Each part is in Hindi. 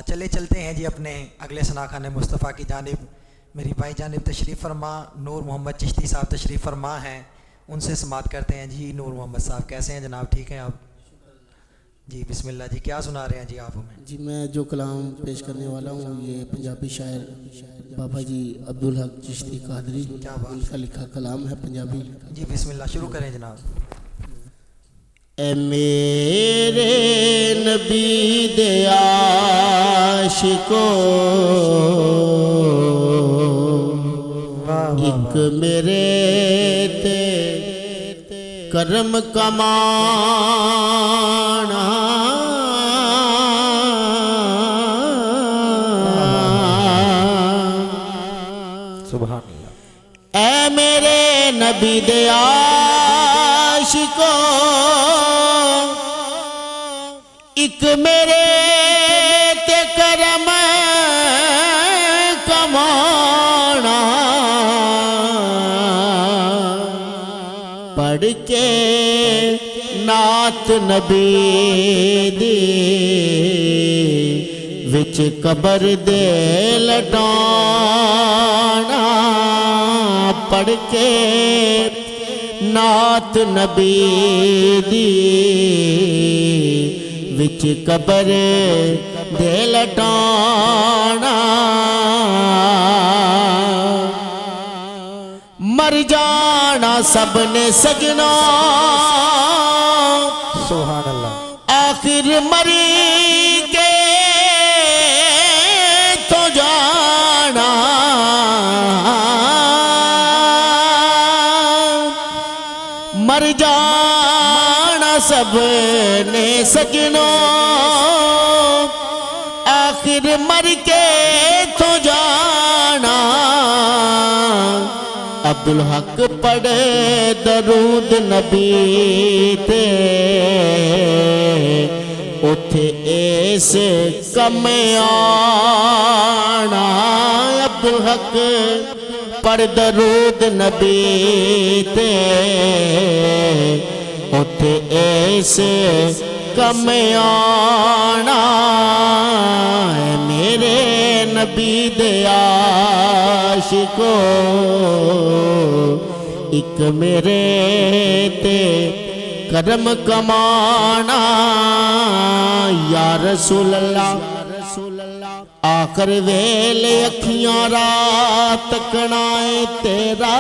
चले चलते हैं जी अपने अगले सनाखाने मुस्तफ़ा की जानिब। मेरी भाई जानिब तशरीफ़ फरमा नूर मोहम्मद चिश्ती साहब तशरीफ़ फरमा हैं, उनसे समात करते हैं। जी नूर मोहम्मद साहब कैसे हैं जनाब, ठीक हैं आप? जी बिस्मिल्लाह जी, क्या सुना रहे हैं जी आप हमें? जी मैं जो कलाम पेश करने वाला हूँ ये पंजाबी शायर बाबा जी अब्दुल हक चिश्ती कादरी, क्या बात, उनका लिखा कलाम है पंजाबी। जी बिस्मिल्लाह शुरू करें जनाब। ए मेरे नबी दे आशिको, एक मेरे ते करम कमाना, सुभान अल्लाह। ए मेरे नबी दे आशिको, एक मेरे ते करम कमाना, पढ़ के नात नबी दी विच कबर दे लटाना, पढ़ के नात नबी दी विच कबर दे लटाना, मर जाना सबने सजना, सुभान अल्लाह। आखिर मरी के तो जाना, मर जाना सबने सजना, आखिर मर के तो जाना, अब्दुल हक पढ़े दरूद नबी ते उथे इस कम आना, अब्दुल हक पढ़ दरूद नबी ते उथे इस कम आना, मेरे नबी दे आशिको, एक मेरे ते करम कमाना, या रसूल अल्लाह आखिर वेले अखियां रात कनाए तेरा,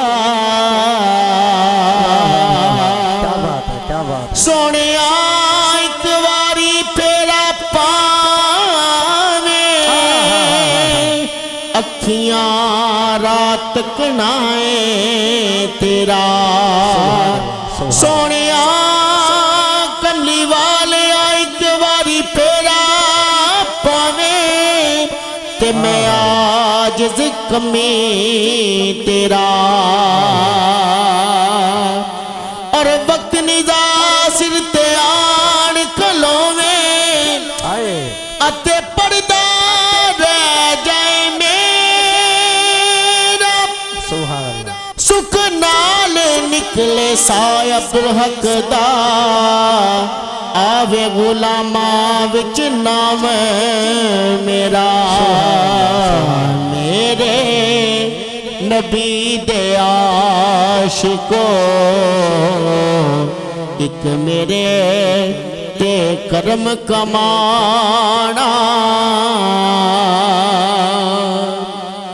क्या बात है, क्या बात है। सोने एक बारी फेरा पावे, अखियां रात कनाए तेरा, सोने कमली वाले एक बारी फेरा पावे, ते मैं आज कमी तेरा, और वक्त निजा सिर ते आन खलोवे, अते पर्दा रह जाए मेरा, सुभान अल्लाह। सुख नाल निकले साय अब्दुल हक दा, आवे गुलामा विच नाम मेरा, मेरे नबी दे आशिको, एक मेरे ते करम कमाना।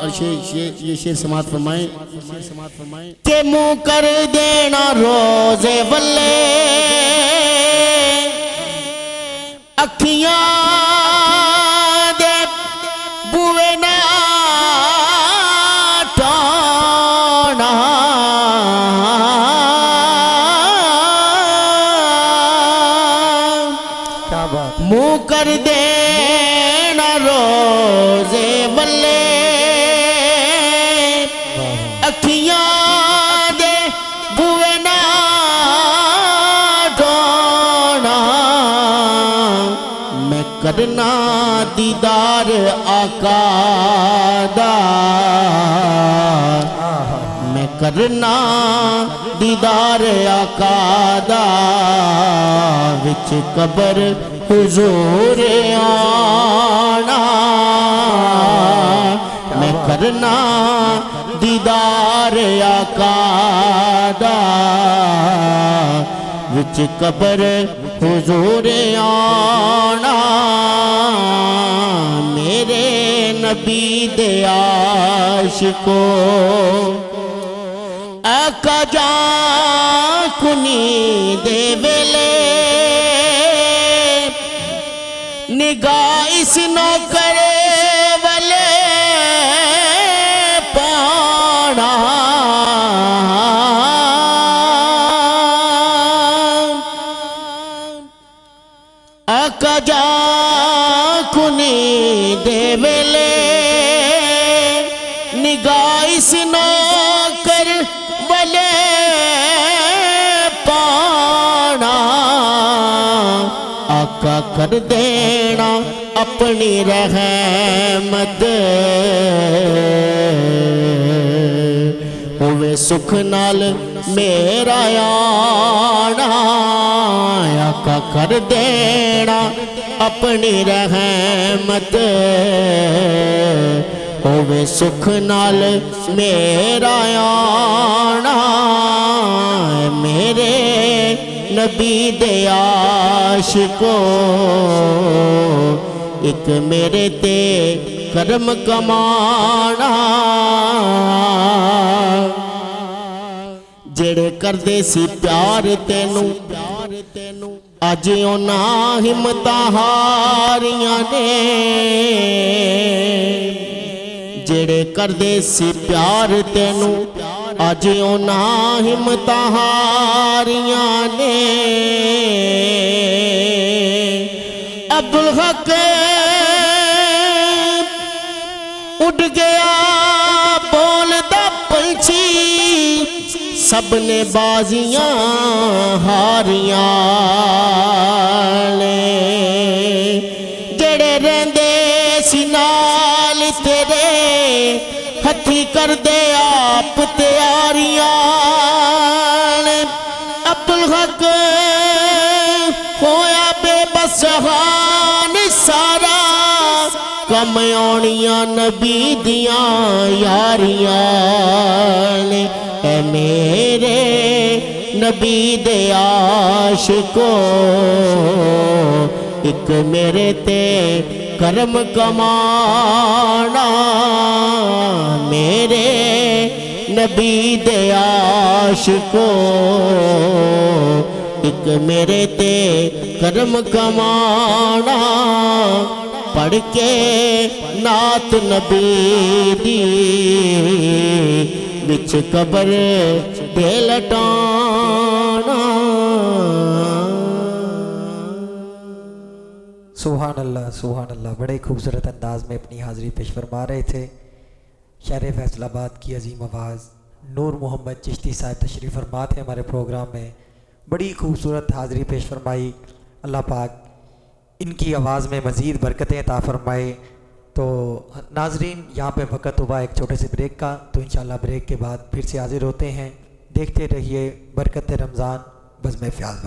और ये शेर समात फरमाए के मुँह कर देना रोजे बल्ले, अखियां दे बुए ना टाना, क्या बात। मुँह कर देना रोजे बल्ले, अखियां दे बुए ना टाना, मैं करना दीदार आका दा, मैं करना दीदार आका दा, विच कबर हुजूर आना। करना दीदार आका दा विच कबर हुजूर आना मेरे नबी दे आशिको आका जा कुनी दे वेले निगाह इस नौकर वाले पाना आका जा कुनी दे वेले निगाह इस नौकर वाले पाना आका कर देना अपनी रहमत होवे सुख नाल मेरा आना आका कर देना अपनी रहमत होवे सुख नाल मेरा आना मेरे नबी दे आशिको एक मेरे ते करम कमाना जेड़े करदे सी प्यार तेनू अज उन्हां हिम्मतां हारियां ने जेड़े करदे सी प्यार तेनू अज उन्हां हिम्मतां हारियां ने अब्दुल हक उड़ गया बोलदा पंछी सबने बाजियां हारियां ने जेड़े रहंदे सी नाल तेरे हथी कर दे आप तैयारियां ने अब्दुल हक होया बेबस हान सारा कम आउणियां नबी दियां यारियां ने ऐ मेरे नबी दे आशिको एक मेरे ते करम कमाना मेरे नबी दे आशिको एक मेरे ते करम कमाना पढ़ के नात नबी दी विच कबर ते लटाना। सुभान अल्लाह सुभान अल्लाह। बड़े खूबसूरत अंदाज में अपनी हाज़िरी पेश फरमा रहे थे शहर फैसलाबाद की अजीम आवाज़ नूर मोहम्मद चिश्ती साहब तशरीफ़ फरमा थे हमारे प्रोग्राम में। बड़ी खूबसूरत हाज़िरी पेश फरमाई। अल्लाह पाक इनकी आवाज़ में मज़ीद बरकतें अता फरमाए। तो नाजरीन यहाँ पे वक़्त हुआ एक छोटे से ब्रेक का, तो इंशाल्लाह ब्रेक के बाद फिर से हाज़िर होते हैं। देखते रहिए बरकत रमज़ान बज़्म फ़याज़।